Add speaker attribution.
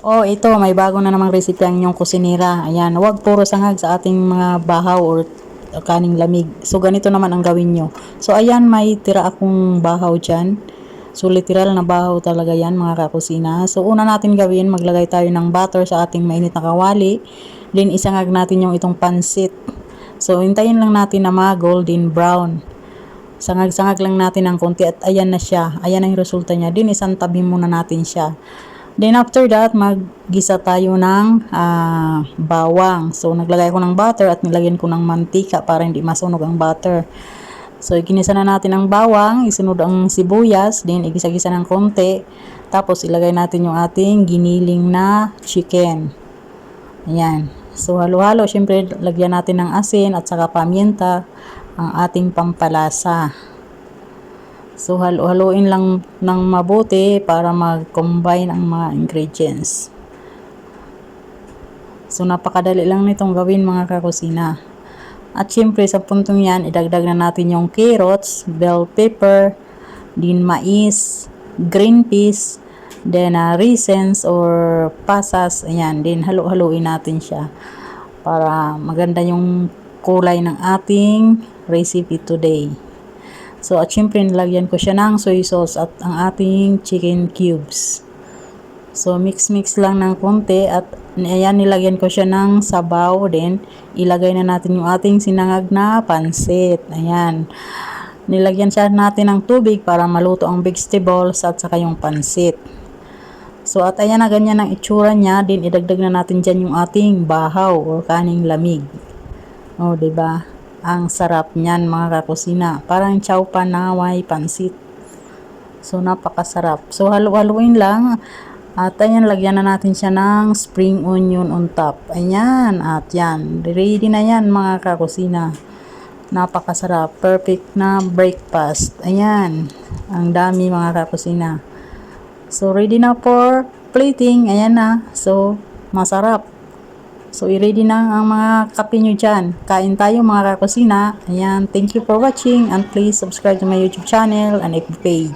Speaker 1: Oh, ito, may bago na namang recipe ang inyong kusinira. Ayan, huwag puro sangag sa ating mga bahaw or kaning lamig. So, ganito naman ang gawin nyo. So, ayan, may tira akong bahaw dyan. So, literal na bahaw talaga yan, mga kakusina. So, una natin gawin, maglagay tayo ng butter sa ating mainit na kawali. Then, isangag natin yung itong pansit. So, hintayin lang natin na mga golden brown. Sangag-sangag lang natin ng konti at ayan na siya. Ayan ang resulta niya. Then, isang tabi muna natin siya. Then after that, maggisa tayo ng bawang. So, naglagay ko ng butter at nilagyan ko ng mantika para hindi masunog ang butter. So, iginisa na natin ang bawang, isunod ang sibuyas, then igisa-gisa ng konti. Tapos, ilagay natin yung ating giniling na chicken. Ayan. So, halo-halo. Siyempre, lagyan natin ng asin at saka paminta, ang ating pampalasa. So, halo-haloin lang ng mabuti para mag-combine ang mga ingredients. So, napakadali lang nitong gawin, mga kakusina. At syempre, sa puntong yan, idagdag na natin yung carrots, bell pepper, din mais, green peas, then raisins or pasas. Ayan, din halo-haloin natin siya para maganda yung kulay ng ating recipe today. So, at syempre, nilagyan ko siya ng soy sauce at ang ating chicken cubes. So, mix-mix lang ng konti at ayan, nilagyan ko siya ng sabaw. Then, ilagay na natin yung ating sinangag na pansit. Ayan. Nilagyan siya natin ng tubig para maluto ang vegetables at saka yung pansit. So, at ayan na ganyan ang itsura niya. Then, idagdag na natin dyan yung ating bahaw or kaning lamig. O, diba? Ang sarap niyan, mga kakusina. Parang chow panaway pansit. So, napakasarap. So, halu-haluin lang. At ayan, lagyan na natin siya ng spring onion on top. Ayan. At yan. Ready na yan, mga kakusina. Napakasarap. Perfect na breakfast. Ayan. Ang dami, mga kakusina. So, ready na for plating. Ayan na. So, masarap. So, i-ready na ang mga kape nyo dyan. Kain tayo, mga kakusina. Ayan, thank you for watching and please subscribe to my YouTube channel and FB page.